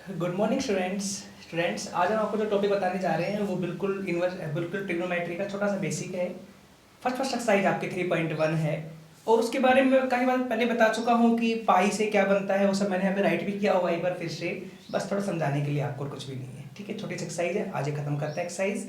Good morning students आज हम आपको जो टॉपिक बताने जा रहे हैं वो बिल्कुल ट्रिग्नोमेट्री का छोटा सा बेसिक है। फर्स्ट एक्सरसाइज आपके 3.1 है और उसके बारे में मैं कई बार पहले बता चुका हूँ कि पाई से क्या बनता है, वो सब मैंने यहाँ पे राइट भी किया हुआ एक बार फिर से, बस थोड़ा समझाने के लिए, आपको कुछ भी नहीं है। ठीक है, छोटी सी एक्सरसाइज है, आज ये खत्म करते हैं एक्सरसाइज।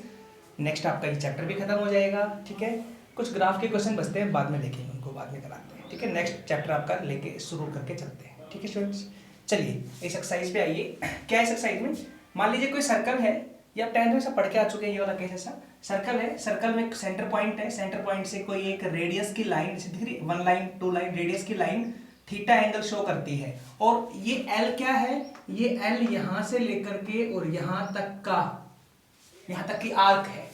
नेक्स्ट आपका ये चैप्टर भी खत्म हो जाएगा। ठीक है, कुछ ग्राफ के क्वेश्चन बचते हैं, बाद में देखेंगे, उनको बाद में कराते हैं। ठीक है, नेक्स्ट चैप्टर आपका लेके शुरू करके चलते हैं। ठीक है स्टूडेंट्स, चलिए इस एक्सरसाइज पे आइए। क्या इस एक्सरसाइज में मान लीजिए कोई सर्कल है, ये आप 10th में सब पढ़ के आ चुके हैं। ये वाला केस ऐसा सर्कल है, सर्कल में सेंटर पॉइंट है, सेंटर पॉइंट से कोई एक रेडियस की लाइन दिख रही, 1 लाइन 2 लाइन रेडियस की लाइन थीटा एंगल शो करती है। और ये एल क्या है, ये एल यहां से लेकर के और यहां तक की आर्क है।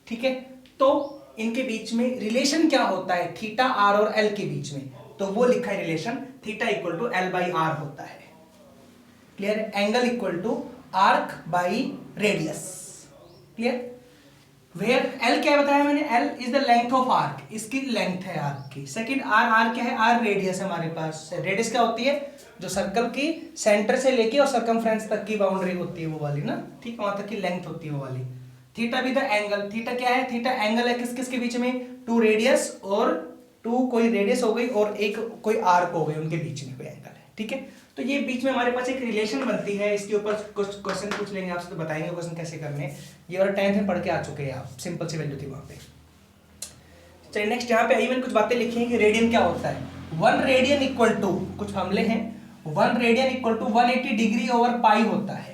ठीक है, तो इनके बीच में रिलेशन क्या होता है, थीटा आर और एल के बीच में, तो वो लिखा है relation theta equal to L by R होता है। Clear, angle equal to arc by radius. Clear, where L क्या बताया मैंने, L is the length of arc, इसकी लेंथ है आर्क की। सेकंड आर क्या है, आर रेडियस है हमारे पास। रेडियस क्या होती है, जो सर्कल की सेंटर से लेके और सर्कमफ्रेंस तक की बाउंड्री होती है वो वाली ना, ठीक, वहां तक की लेंथ होती है वो वाली। थीटा भी द एंगल, थीटा क्या है, थीटा एंगल है किस किस के बीच में, टू रेडियस और टू कोई रेडियस हो गई और एक कोई आर्क हो गई, उनके बीच में कोई एंगल है। ठीक है, तो ये बीच में हमारे पास एक रिलेशन बनती है, इसके ऊपर कुछ क्वेश्चन पूछ लेंगे आपसे, तो बताएंगे क्वेश्चन कैसे करने। ये वाला 10th में पढ़ के आ चुके हैं आप, सिंपल सी वैल्यू थी वहां पे। चलिए नेक्स्ट, यहाँ पे इवन कुछ बातें लिखी हैं कि रेडियन क्या होता है। 1 रेडियन इक्वल टू, कुछ फॉर्मूले हैं, 1 radian equal to 180 degree over pi होता है।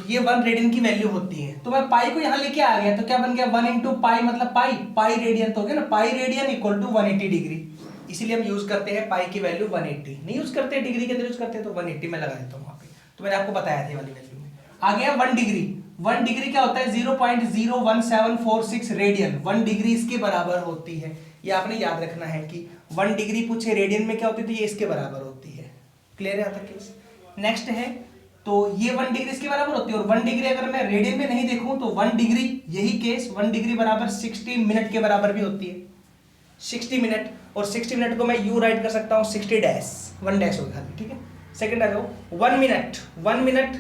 ये 1 रेडियन की वैल्यू होती है, तो मैं पाई को यहां लेके आ गया, तो क्या बन गया 1 इंटू पाई, मतलब पाई रेडियन तो हो गया ना, pi radian equal to 180 degree. इसीलिए हम यूज करते हैं पाई की वैल्यू 180, नहीं यूज करते डिग्री के अंदर यूज करते हैं, तो 180 में लगा देता हूं वहां पे। तो मैंने आपको बताया था वाली वैल्यू में आ गया 1 डिग्री। 1 डिग्री क्या होता है, 0.01746 रेडियन, 1 डिग्री इसके बराबर होती है। ये आपने याद रखना है कि 1 डिग्री पूछे रेडियन में क्या होती है, तो ये इसके बराबर होती है। क्लियर है यहाँ तक केस। नेक्स्ट है, तो ये 1 डिग्री इसके बराबर होती है, और 1 डिग्री अगर मैं रेडियन में नहीं देखूं तो 1 डिग्री, यही केस 1 डिग्री बराबर 60 मिनट के बराबर भी होती है। 60 मिनट, और 60 मिनट को मैं यू राइट कर सकता हूं 60 डैश, 1 डैश होगा खाली। ठीक है, सेकंड आ जाओ 1 मिनट, 1 मिनट,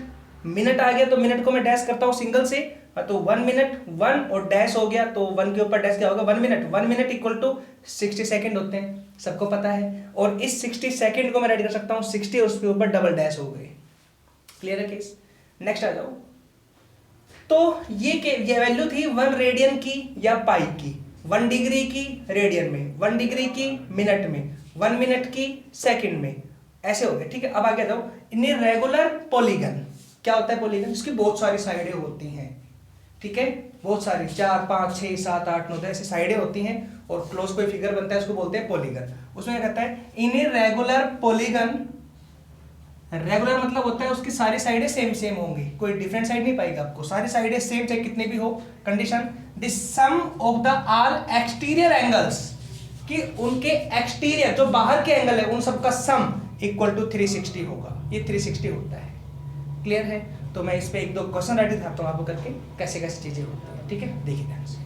मिनट आ गया तो मिनट को मैं डैश करता हूं सिंगल से, तो 1 मिनट 1 और डैश हो गया, तो 1 के ऊपर डैश क्या होगा 1 minute. 1 minute equal to 60 second होते हैं, सबको पता है। और इस 60 सेकंड को मैं राइट कर सकता हूं 60 और उसके ऊपर डबल डैश हो गए। क्लियर है केस। नेक्स्ट आ जाओ, तो ये वैल्यू थी 1 रेडियन की या पाई की, 1 डिग्री की रेडियन में, 1 डिग्री की मिनट में, 1 मिनट की सेकंड में, ऐसे हो गए। ठीक है, अब आगे जाओ, इन रेगुलर पॉलीगन, क्या होता है पॉलीगन, इसकी बहुत सारी साइडें होती हैं। ठीक है, बहुत सारी, 4 5 6 7 8 9 10 ऐसी साइडें होती हैं, और क्लोज कोई फिगर बनता है उसको बोलते हैं पॉलीगन। उसमें क्या कहता है, इन रेगुलर पॉलीगन, रेगुलर मतलब होता है उसकी सारी साइडें सेम होंगी, कोई डिफरेंट साइड नहीं पाएगा आपको, सारी साइडें सेम चाहे कितने भी हो। Condition, the sum of the all exterior angles, कि उनके एक्सटीरियर जो बाहर के एंगल है उन सबका सम इक्वल टू 360 होगा। ये 360 होता है। क्लियर है, तो मैं इस पे 1-2 क्वेश्चन राइट दिखाता हूं आपको करके, कैसे कैसे चीजें होती है। ठीक है, देखिए ध्यान से।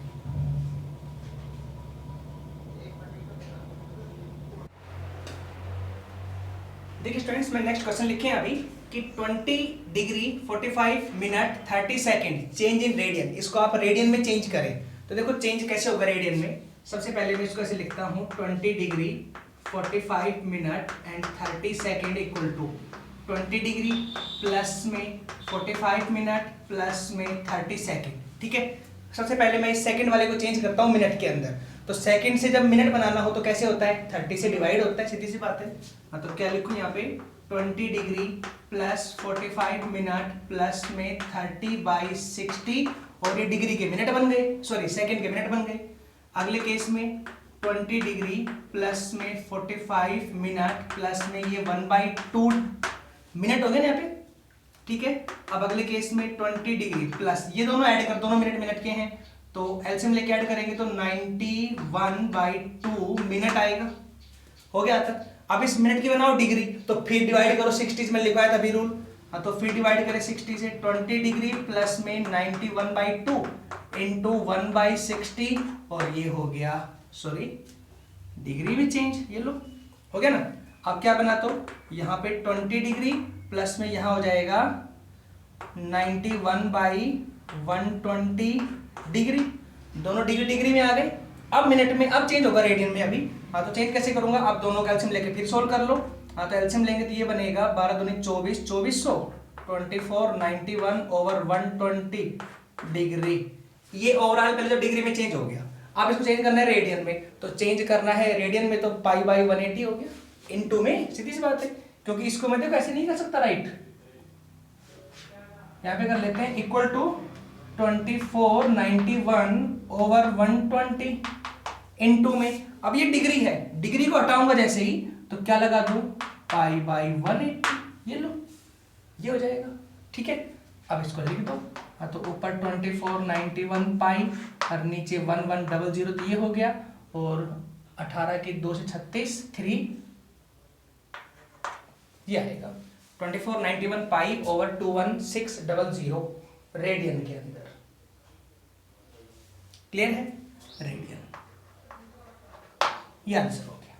देखिए स्टूडेंट्स, मैं नेक्स्ट क्वेश्चन लिखे हैं अभी कि 20 degree 45 minute 30 second change in radian, इसको आप रेडियन में चेंज करें, तो देखो चेंज कैसे होगा रेडियन में। सबसे पहले मैं इसको ऐसे लिखता हूं 20 degree 45 minute and 30 second equal to 20 degree plus में 45 मिनट प्लस में 30 सेकंड। ठीक है, सबसे पहले मैं इस सेकंड वाले को चेंज करता हूं मिनट के अंदर, तो सेकंड से जब मिनट बनाना हो तो कैसे होता है, 30 से डिवाइड होता है, सीधी सी बात है। हाँ, तो क्या लिखूं यहाँ पे 20 डिग्री प्लस 45 मिनट प्लस में 30/60, और ये डिग्री के मिनट बन गए, सॉरी सेकंड के मिनट बन गए। अगले केस में 20 डिग्री प्लस में 45 मिनट प्लस में ये 1/2 मिनट हो गए ना यहाँ पे। ठीक है, अब अगले केस में 20 डिग्री प्लस, ये दोनों ऐड कर, दोनों मिनट मिनट के हैं, तो एलसीएम लेके ऐड करेंगे तो 91/2 मिनट आएगा। हो गया तक। अब इस मिनट की बनाओ डिग्री, तो फिर डिवाइड करो 60 में लिखवाया था अभी रूल। हाँ, तो फिर डिवाइड करें 60 से, 20 डिग्री प्लस में 91/2 इंटू 1/60, और ये हो गया, सॉरी डिग्री भी चेंज, ये लो हो गया ना। अब क्या बना, तो यहाँ पे 20 डिग्री प्लस में यहाँ हो जाएगा 91/120 डिग्री। दोनों डिग्री डिग्री में आ गए। अब मिनट में, अब चेंज होगा रेडियन में अभी। हाँ तो चेंज कैसे करूंगा, अब दोनों का एलसीएम लेके फिर सोल्व कर लो। हाँ तो एलसीएम लेंगे तो ये बनेगा 12 दूनी 24, 2400 24 91/120 डिग्री। ये ओवरऑल पहले जो डिग्री में चेंज हो गया, अब इसको चेंज करना है रेडियन में। तो चेंज करना है रेडियन में तो π/180 हो गया, इनटू में सीधी सी बात है, क्योंकि इसको मैं देखो ऐसे नहीं कर सकता राइट, यहाँ पे कर लेते हैं इक्वल टू 2491/120 इनटू में। अब ये डिग्री है, डिग्री को हटाऊंगा जैसे ही तो क्या लगा दूं π/180, ये लो ये हो जाएगा। ठीक है, अब इसको लिख दो। हाँ तो ऊपर 2491 पाई और नीचे 1100 तो ये हो गया, और 18 के 2 से 36 3 ये आएगा 2491 पाई ओवर 21600 रेडियन के अंदर। क्लियर है, रेडियन ये आंसर हो गया।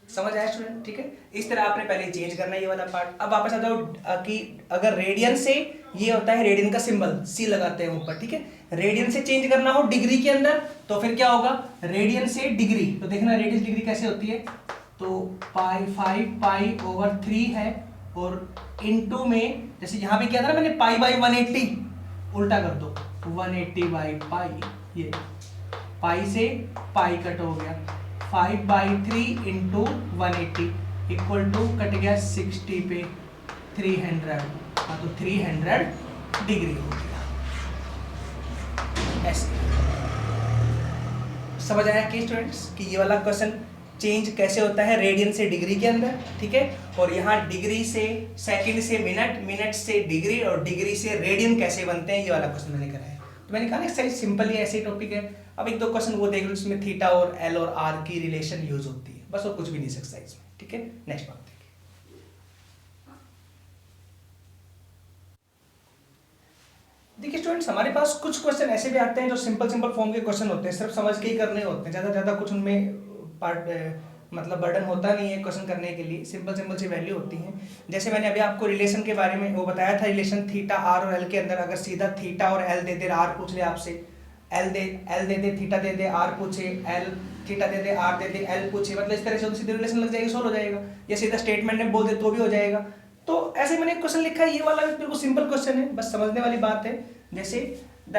समझ आया स्टूडेंट? ठीक है, इस तरह आपने पहले चेंज करना है ये वाला पार्ट। अब वापस आ जाओ कि अगर रेडियन से, ये होता है रेडियन का सिंबल सी लगाते हैं ऊपर, ठीक है, रेडियन से चेंज करना हो डिग्री के अंदर तो फिर क्या होगा, रेडियन से डिग्री, तो देखना रेडियस डिग्री कैसे होती है, तो π/3 है, और इनटू में जैसे यहाँ पे किया था ना मैंने π/180, उल्टा कर दो 180/π, ये पाई से पाई कट हो गया, 5/3 इंटू 180 इक्वल टू कट गया 60 पे 300। हाँ तो 300 डिग्री हो गया। ऐसे समझ आया कि स्टूडेंट्स कि ये वाला क्वेश्चन चेंज कैसे होता है रेडियन से डिग्री के अंदर, ठीक है, और यहाँ डिग्री से सेकंड से मिनट, मिनट से डिग्री और डिग्री से रेडियन कैसे बनते हैं, ये वाला क्वेश्चन मैंने कराया। तो मैंने कहा एक्सरसाइज सिंपल ही ऐसे टॉपिक है। अब एक दो क्वेश्चन वो देख लो जिसमें थीटा और एल और आर की रिलेशन यूज होती है, बस और कुछ भी नहीं एक्सरसाइज में। ठीक है, नेक्स्ट बात देखिए। देखिए स्टूडेंट्स, हमारे पास कुछ क्वेश्चन ऐसे भी आते हैं जो सिंपल सिंपल फॉर्म के क्वेश्चन होते हैं, सिर्फ समझ के ही करने होते हैं, ज़्यादा कुछ उनमें मतलब बर्डन होता नहीं है क्वेश्चन करने के लिए, सिंपल सिंपल सी वैल्यू होती है। जैसे मैंने अभी आपको रिलेशन के बारे में वो बताया था, रिलेशन थीटा आर और एल के अंदर अगर सीधा थीटा और एल दे दे, आर पूछ ले आपसे, एल दे दे, थीटा दे दे, आर पूछे, एल थीटा दे दे, आर दे दे, एल पूछे, मतलब इस तरह से सीधे रिलेशन लग जाएगी, सोल्व हो जाएगा, या सीधा स्टेटमेंट में बोल दे तो भी हो जाएगा। तो ऐसे मैंने क्वेश्चन लिखा है, ये वाला भी बिल्कुल सिंपल क्वेश्चन है, बस समझने वाली बात है। जैसे the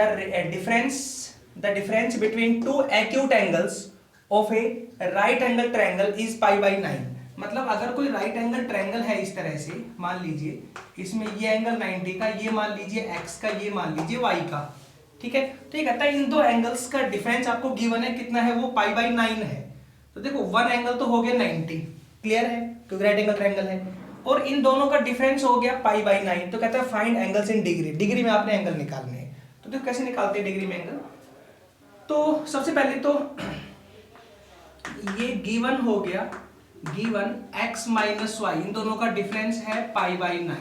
difference between two acute angles of a right angle triangle is π/9। मतलब अगर कोई राइट एंगल ट्रायंगल है इस तरह से, मान लीजिए इसमें ये एंगल 90 का, ये मान लीजिए x का, ये मान लीजिए y का, ठीक है, तो ये कहता है इन दो एंगल्स का डिफरेंस आपको गिवन है, कितना है वो π/9 है। तो देखो वन एंगल तो हो गया 90, क्लियर है, क्योंकि राइट एंगल ट्रायंगल है, और इन दोनों का डिफरेंस हो गया π/9। तो कहता है find angles in degree, degree में आपने एंगल निकालने हैं। तो देखो कैसे निकालते हैं डिग्री में एंगल। तो सबसे पहले तो ये गिवन हो गया, गिवन x माइनस वाई, इन दोनों का डिफरेंस है π/9,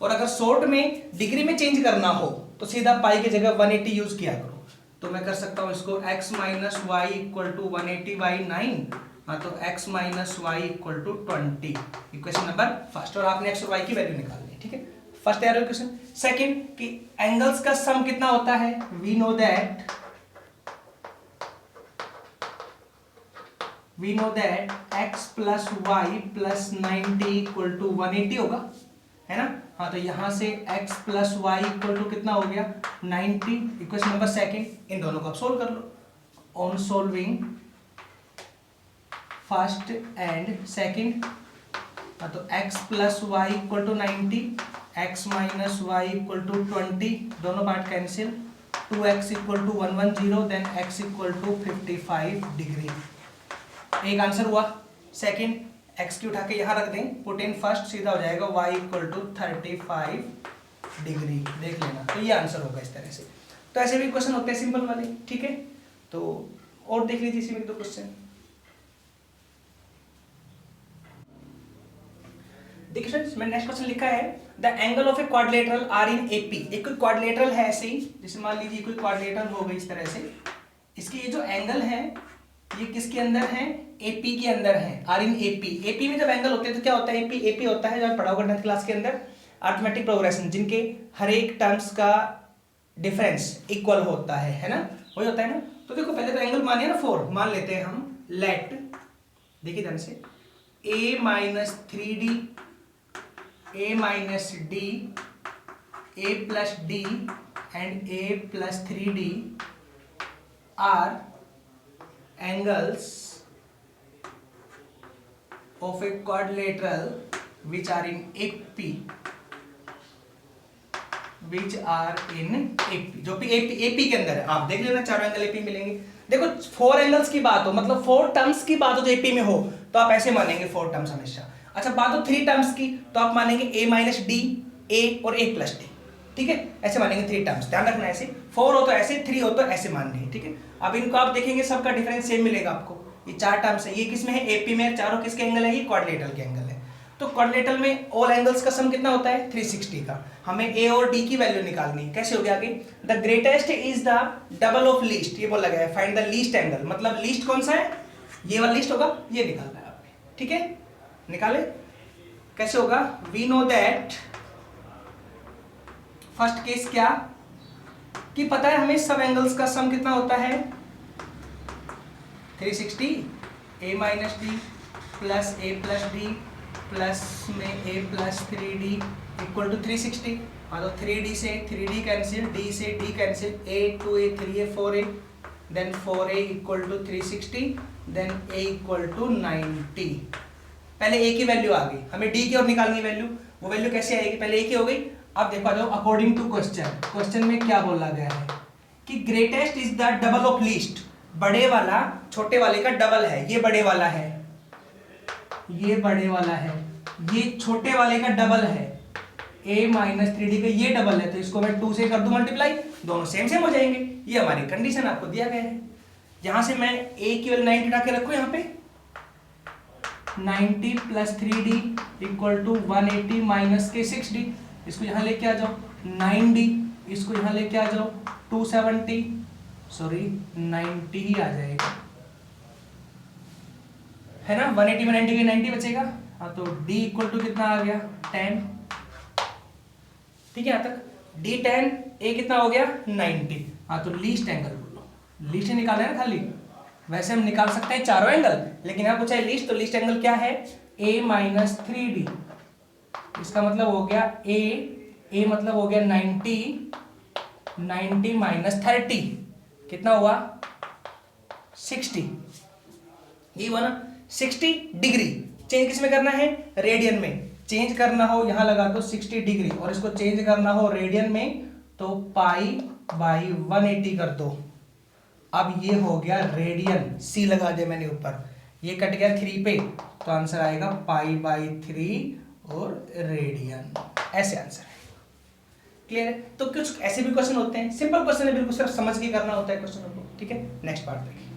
और अगर शॉर्ट में डिग्री में चेंज करना हो तो सीधा पाई की जगह 180 यूज किया करो। तो मैं कर सकता हूं इसको x minus y equal to 180/9, हाँ तो x minus y equal to 20, equation number first, और आपने x और y की वैल्यू निकालनी है। ठीक है, फर्स्ट एरो इक्वेशन। सेकंड कि एंगल्स का सम कितना होता है, we know that x plus y plus 90 equal to 180 होगा, है ना। हाँ तो यहां से x plus y equal to कितना हो गया 90, इक्वेशन नंबर सेकंड। इन दोनों को आप सोल्व कर लो। On solving first and second, हाँ तो x plus y equal to 90, x minus y equal to 20, दोनों part cancel, 2x equal to 110, then x equal to 55 degree. एक आंसर हुआ। सेकंड, x की उठा के यहां रख दें, पुट इन फर्स्ट, सीधा हो जाएगा y इक्वल टू 35 डिग्री, देख लेना। तो ये आंसर होगा इस तरह से। तो ऐसे भी क्वेश्चन होते हैं सिंपल वाले, ठीक है। तो और देख लीजिए इसी में दो क्वेश्चन। देखिए फ्रेंड्स, मैंने नेक्स्ट क्वेश्चन लिखा है the angle of a quadrilateral are in AP. एक कोई क्वाड्रिलेटरल है ऐसे ही, जैसे मान लीजिए कोई क्वाड्रिलेटरल हो गई इस तरह से, इसके ये जो एंगल है ये किसके अंदर है, एपी के अंदर है, आर इन एपी। एपी में जब एंगल होते हैं तो क्या होता है, एपी होता है, जब पढ़ा होगा 10th क्लास के अंदर, अरिथमेटिक प्रोग्रेशन जिनके हर एक टर्म्स का डिफरेंस इक्वल होता है ना, वही होता है ना। तो देखो पहले तो एंगल मानिए ना 4, मान लेते हैं हम लेट, देखिए ध्यान से, a minus 3d, a minus d, a plus d and a plus 3d are angles of a quadrilateral which are in AP, which are in AP, जो AP के अंदर है। आप देख लेना चारों एंगल AP मिलेंगे। देखो 4 एंगल्स की बात हो, मतलब 4 टर्म्स की बात हो जो AP में हो, तो आप ऐसे मानेंगे 4 टर्म्स हमेशा। अच्छा बात हो 3 टर्म्स की, तो आप मानेंगे a माइनस डी, a और a प्लस डी, ठीक है, ऐसे मानेंगे 3 टर्म्स। ध्यान रखना ऐसे 4 हो तो ऐसे, 3 हो तो ऐसे मान रहे, ठीक है। अब इनको आप देखेंगे सबका डिफरेंस सेम मिलेगा आपको। ये 4 टर्म्स है, ये किसमें है, AP में, चारों किसके एंगल है, ये क्वाड्रिलेटरल के एंगल है। तो क्वाड्रिलेटरल में ऑल एंगल्स का सम कितना होता है, 360 का। हमें a और d की वैल्यू निकालनी है। कैसे हो गया आगे, the greatest is the double of least, ये बोला गया है, फाइंड द लीस्ट एंगल, मतलब लीस्ट कौन सा है, ये वाला लीस्ट होगा, ये निकालना है आपने, ठीक है। निकाले कैसे होगा, we know that, first case क्या कि पता है हमें सब एंगल्स का सम कितना होता है 360, a minus d plus a plus d plus में a plus 3d equal to 360। हाँ तो 3d से 3d कैंसिल, d से d cancel, a 2a 3a 4a, then 4a equal to 360, then a equal to 90। पहले a की value आ गई, हमें d की और निकालनी वैल्यू, वो वैल्यू कैसे आएगी, पहले a की हो गई। अब देखो आ जाओ, अकॉर्डिंग टू क्वेश्चन में क्या बोला गया है कि greatest is the double of least, बड़े वाला छोटे वाले का डबल है, ये बड़े वाला है, ये बड़े वाला है, ये छोटे वाले का डबल है, a माइनस 3d का ये डबल है, तो इसको मैं 2 से कर दूं मल्टीप्लाई, दोनों सेम सेम हो जाएंगे। ये हमारी कंडीशन आपको दिया गया है। यहां से मैं a की वैल्यू 90 उठा के रखूं, यहाँ पे 90 plus 3d equal to 180 minus के 6d, इसको यहां लेके आ जाओ 9d, इसको यहां लेके आ जाओ 270, सॉरी 90 ही आ जाएगा, है ना। 180 में 90 के 90 बचेगा। हाँ तो d इक्वल टू कितना आ गया 10, ठीक है। यहाँ तक d 10, a कितना हो गया 90। हाँ तो लीस्ट एंगल बोलो, लीस्ट निकालना है ना खाली, वैसे हम निकाल सकते हैं चारों एंगल, लेकिन यहाँ पूछा है लीस्ट, तो लीस्ट एंगल क्या है a माइनस 3d, इसका मतलब हो गया a मतलब हो गया 90 माइनस 30 कितना हुआ 60, ये हुआ ना 60 डिग्री। चेंज किस में करना है, रेडियन में चेंज करना हो, यहां लगा दो 60 डिग्री, और इसको चेंज करना हो रेडियन में तो पाई बाई 180 कर दो। अब ये हो गया रेडियन, सी लगा दिया मैंने ऊपर, ये कट गया 3 पे, तो आंसर आएगा पाई बाई 3 और रेडियन, ऐसे आंसर है। क्लियर है। तो कुछ ऐसे भी क्वेश्चन होते हैं, सिंपल क्वेश्चन है, बिल्कुल सिर्फ समझ के करना होता है क्वेश्चन को, ठीक है। नेक्स्ट पार्ट देखिए,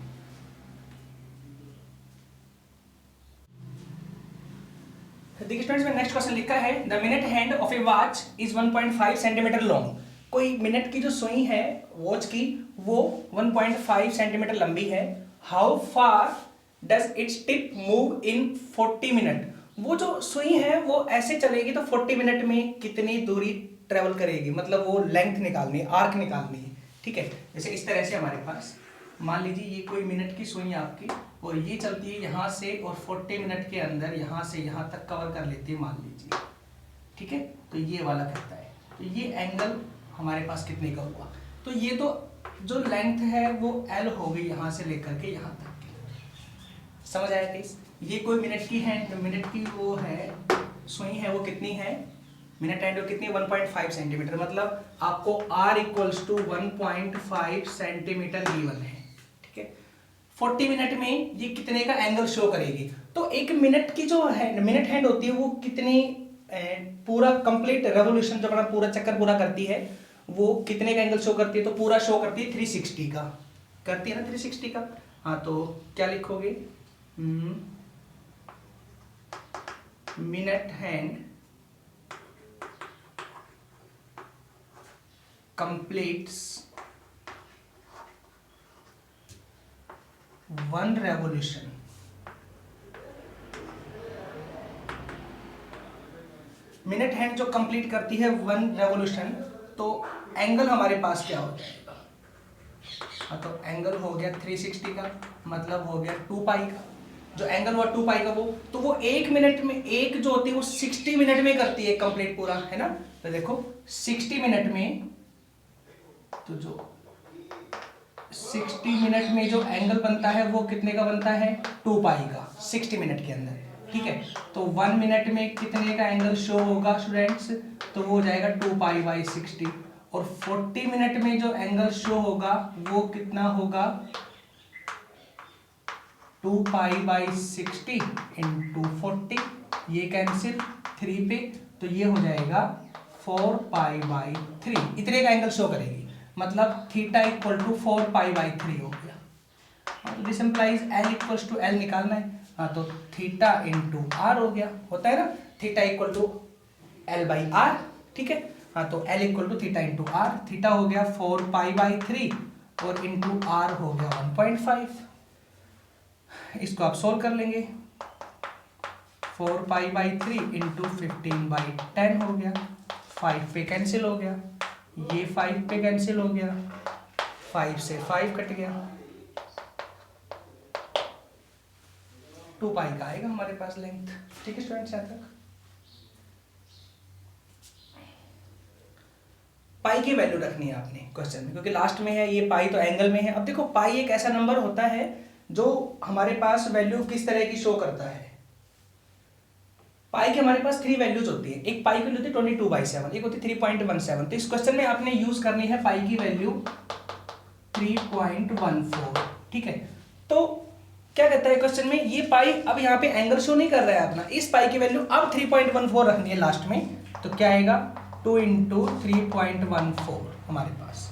देखिए स्टूडेंट्स में नेक्स्ट क्वेश्चन लिखा है, the minute hand of A watch is 1.5 centimetre long. कोई मिनट की जो सुई है वॉच की वो 1.5 सेंटीमीटर लंबी है। How far does its tip move in 40 minute. वो जो सुई है वो ऐसे चलेगी तो 40 मिनट में कितनी दूरी ट्रेवल करेगी, मतलब वो लेंथ निकालनी है, आर्क निकालनी है, ठीक है। जैसे इस तरह से हमारे पास मान लीजिए ये कोई मिनट की सुई है आपकी, और ये चलती है यहाँ से, और 40 मिनट के अंदर यहाँ से यहाँ तक कवर कर लेती है मान लीजिए, ठीक है। तो ये वाला कहता है, तो ये एंगल हमारे पास कितने का हुआ, तो ये तो जो लेंथ है वो L हो गई यहाँ से लेकर के यहाँ तक की, समझ आया केस। ये कोई मिनट की है, जो मिनट की वो है सुई है वो कितनी है, मिनट हैंड वो कितनी 1.5 सेंटीमीटर, मतलब आपको R equals to 1.5 centimetre given है, ठीक है। 40 मिनट में ये कितने का एंगल शो करेगी, तो एक मिनट की जो है मिनट हैंड होती है वो कितनी पूरा कंप्लीट रेवोल्यूशन जो अपना पूरा चक्कर पूरा करती है वो कितने का एंगल शो करती है, तो पूरा शो करती है 360 का, करती है ना 360 का। हाँ तो क्या लिखोगे, minute hand completes 1 revolution minute hand जो कंप्लीट करती है 1 रेवोल्यूशन, तो एंगल हमारे पास क्या हो जाएगा? हाँ, तो एंगल हो गया 360 का, मतलब हो गया 2 पाई का। जो एंगल हुआ 2 पाई का, वो तो वो 1 मिनट में, एक जो होती है वो 60 मिनट में करती है कंप्लीट पूरा, है ना। तो देखो 60 मिनट में, तो जो 60 मिनट में जो एंगल बनता है वो कितने का बनता है? 2 पाई का 60 मिनट के अंदर, ठीक है। तो 1 मिनट में कितने का एंगल शो होगा स्टूडेंट्स? तो वो हो जाएगा 2 पाई बाई 60। और 40 मिनट में जो एंगल शो होगा वो कितना होगा? 2 पाई बाई 60 इंटू 40, ये कैंसिल 3 पे, तो ये हो जाएगा 4 पाई बाई 3, इतने का एंगल शो करेगी। मतलब theta equal to 4 pi by 3 हो गया। This implies L equals to L निकालना है। हाँ, तो थीटा इंटू आर हो गया, होता है ना, theta equal to L by R, ठीक है। हाँ, तो L equal to theta into R, theta हो गया 4 पाई बाई 3 और इंटू आर हो गया 1.5। इसको आप सोल्व कर लेंगे। 4 पाई बाई 3 इंटू 15 बाई 10 हो गया, 5 पे कैंसिल हो गया, ये 5 पे कैंसिल हो गया, 5 से 5 कट गया, 2 पाई का आएगा हमारे पास लेंथ, ठीक है स्टूडेंट्स। यहाँ तक पाई की वैल्यू रखनी है आपने क्वेश्चन में, क्योंकि लास्ट में है ये पाई, तो एंगल में है। अब देखो पाई एक ऐसा नंबर होता है जो हमारे पास वैल्यू किस तरह की शो करता है। पाई के हमारे पास 3 वैल्यूज होती है। एक पाई की वैल्यू होती है 22/7, एक होती है 3.17। तो इस क्वेश्चन में आपने यूज करनी है पाई की वैल्यू 3.14, ठीक है। तो क्या कहता है क्वेश्चन में, ये पाई अब यहाँ पे एंगल शो नहीं कर रहा है अपना, इस पाई की वैल्यू अब 3.14 रखनी है लास्ट में। तो क्या आएगा? 2 इंटू 3.14 हमारे पास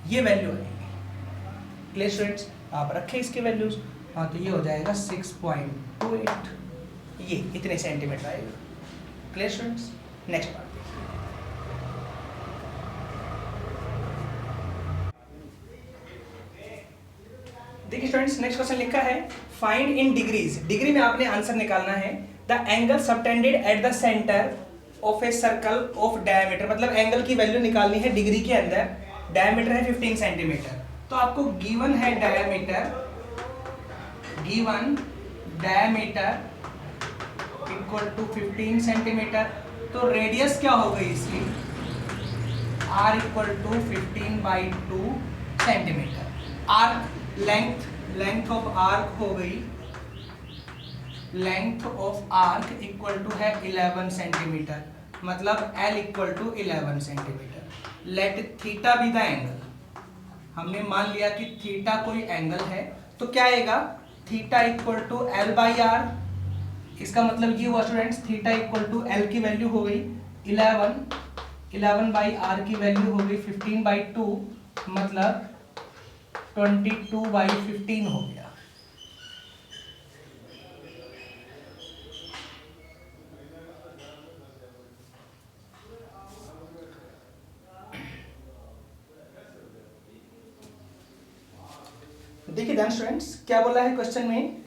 ये वैल्यू आएगी। Clear students? आप रखें इसके वैल्यूज। हाँ, तो ये हो जाएगा 6.28, ये इतने सेंटीमीटर आएगा। Clear students? नेक्स्ट पार्ट देखिए स्टूडेंट्स, नेक्स्ट क्वेश्चन लिखा है फाइंड इन डिग्रीज। डिग्री में आपने आंसर निकालना है the angle subtended at the centre of a circle of diameter, मतलब एंगल की वैल्यू निकालनी है डिग्री के अंदर। डायमीटर है 15 सेंटीमीटर, तो आपको गिवन है diameter, given diameter equal to 15 centimetre. तो रेडियस क्या हो गई इसकी? r equal to 15/2 centimetre. Arc length, length of arc हो गई, length of arc equal to है 11 सेंटीमीटर, मतलब l equal to 11 centimetre. Let theta be the angle, हमने मान लिया कि थीटा कोई एंगल है, तो क्या आएगा? Theta equal to l by R. इसका मतलब ये हुआ students, theta equal to l की वैल्यू हो गई 11 बाई आर की वैल्यू हो गई 15/2, मतलब 22/15 हो गया। देखिए ध्यान स्टूडेंट्स, क्या बोला है क्वेश्चन में,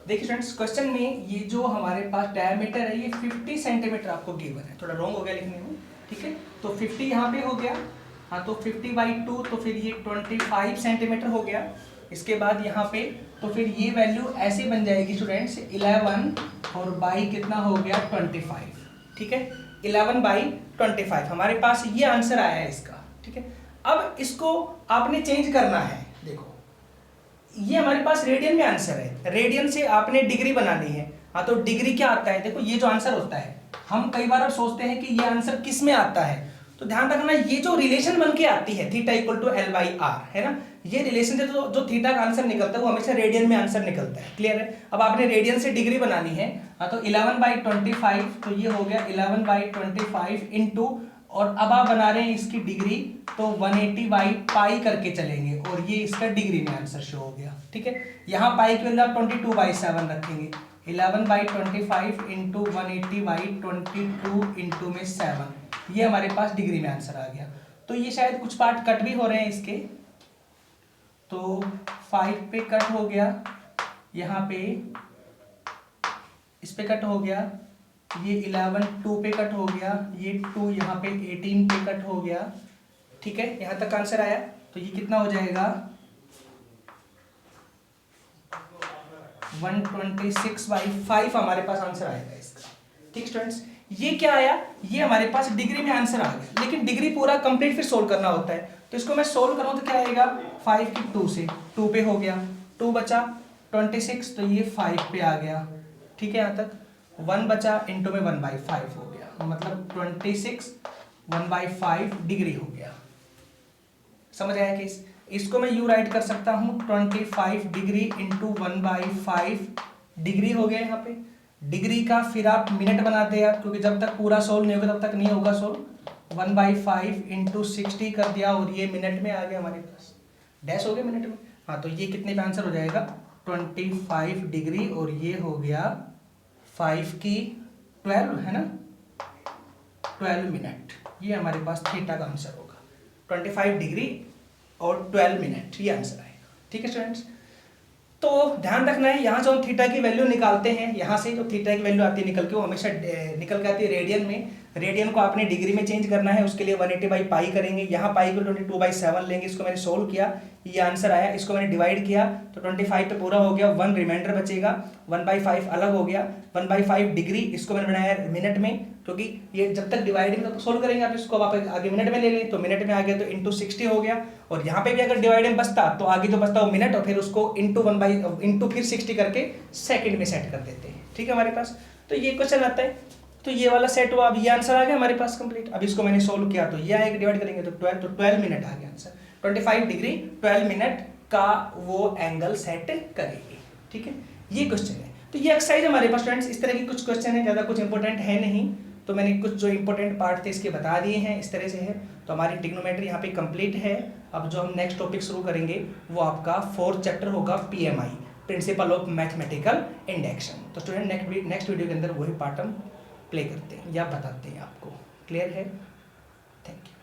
देखिए स्टूडेंट्स क्वेश्चन में ये जो हमारे पास डायमीटर है ये 50 सेंटीमीटर आपको गिवन है, थोड़ा रॉन्ग हो गया लिखने में, ठीक है। तो 50 यहाँ पे हो गया, हाँ, तो 50/2, तो फिर ये 25 सेंटीमीटर हो गया। इसके बाद यहाँ पे तो फिर ये वैल्यू ऐसे बन जाएगी स्टूडेंट्स, 11 और बाई कितना हो गया 25, ठीक है। 11/25 हमारे पास ये आंसर आया है इसका, ठीक है। अब इसको आपने चेंज करना है। देखो ये हमारे पास रेडियन में आंसर है, रेडियन से आपने डिग्री बनानी है। हाँ, तो डिग्री क्या आता है? देखो ये जो आंसर होता है, हम कई बार सोचते हैं कि ये आंसर किस में आता है, तो ध्यान रखना ये जो रिलेशन बन के आती है theta equal to l by R, है ना, ये रिलेशन से जो थीटा का आंसर निकलता है वो हमेशा रेडियन में आंसर निकलता है। क्लियर है? अब आपने रेडियन से डिग्री बनानी है। हाँ, तो 11/25, तो ये हो गया 11/25 इंटू, और अब आप बना रहे हैं इसकी डिग्री, तो 180/पाई करके चलेंगे, और ये इसका डिग्री में आंसर शो हो गया, ठीक है। यहाँ पाई की वैल्यू आप 22/7 रखेंगे, 11/25 इंटू 180/22 इंटू में 7, ये हमारे पास डिग्री में आंसर आ गया। तो ये शायद कुछ पार्ट कट भी हो रहे हैं इसके, तो 5 पे कट हो गया, यहाँ पे इस पे कट हो गया, ये 11 2 पे कट हो गया, ये 2 यहाँ पे 18 पे कट हो गया। ठीक है, यहाँ तक आंसर आया। तो ये कितना हो जाएगा 126/5 हमारे पास आंसर आएगा इसका। ठीक स्टूडेंट्स, ये क्या आया, ये हमारे पास डिग्री में आंसर आ गया, लेकिन डिग्री पूरा कंप्लीट फिर सोल्व करना होता है। तो इसको मैं सोल्व करूँ तो क्या आएगा, 5 की 2 से 2 पे हो गया, 2 बचा 26, तो ये 5 पे आ गया। ठीक है, यहाँ तक 1 बचा, इंटू में 1/5 हो गया, मतलब 26 1/5 डिग्री हो गया। समझ आया कि इसको मैं यू राइट कर सकता हूँ 25 डिग्री इंटू 1/5 डिग्री हो गया। यहाँ पे डिग्री का फिर आप मिनट बनाते हैं, क्योंकि जब तक पूरा सोल्व नहीं होगा तब तक नहीं होगा सोल्व। 1/5 इंटू 60 कर दिया और ये मिनट में आ गया हमारे पास, डैश हो गया मिनट में। हाँ, तो ये कितने पे आंसर हो जाएगा 25 डिग्री, और ये हो गया 5 की 12 है ना, 12 मिनट। ये हमारे पास थीटा का आंसर होगा, 25 डिग्री और 12 मिनट, ये आंसर आएगा। ठीक है स्टूडेंट्स, तो ध्यान रखना है, यहाँ जो हम थीटा की वैल्यू निकालते हैं, यहाँ से जो थीटा की वैल्यू आती है निकल के, वो हमेशा निकल के आती है रेडियन में। रेडियन को आपने डिग्री में चेंज करना है, उसके लिए 180/पाई करेंगे। यहाँ पाई को 22/7 लेंगे। इसको मैंने सोल्व किया, ये आंसर आया। इसको मैंने डिवाइड किया तो 25 पे पूरा हो गया, 1 रिमाइंडर बचेगा, 1/5 अलग हो गया, 1/5 डिग्री। इसको मैंने बनाया मिनट में, क्योंकि ये जब तक डिवाइडिंग तो सोल्व करेंगे आप इसको, आप आगे मिनट में ले लें, तो मिनट में आ गया तो इंटू 60 हो गया। और यहाँ पे भी अगर डिवाइडिंग बचता तो आगे जो बचता वो मिनट, और फिर उसको इंटू फिर 60 करके सेकंड में सेट कर देते हैं। ठीक है हमारे पास, तो ये क्वेश्चन आता है, तो ये वाला सेट हुआ। अब ये आंसर आ गया हमारे पास कंप्लीट। अब इसको मैंने सोल्व किया तो ये आएगा, डिवाइड करेंगे तो 12 मिनट आ गया आंसर। 25 डिग्री 12 मिनट का वो एंगल सेट करेगी। ठीक है, ये क्वेश्चन है। तो ये एक्सरसाइज हमारे पास स्टूडेंट्स, इस तरह की कुछ क्वेश्चन है, ज़्यादा कुछ इंपॉर्टेंट है नहीं, तो मैंने कुछ जो इंपॉर्टेंट पार्ट थे इसके बता दिए हैं। इस तरह से है, तो हमारी ट्रिग्नोमेट्री यहाँ पे कंप्लीट है। अब जो हम नेक्स्ट टॉपिक शुरू करेंगे वो आपका 4th चैप्टर होगा, PMI, principle of mathematical induction. तो स्टूडेंट नेक्स्ट वीडियो के अंदर वही पार्ट हम प्ले करते हैं या बताते हैं आपको। क्लियर है? Thank you.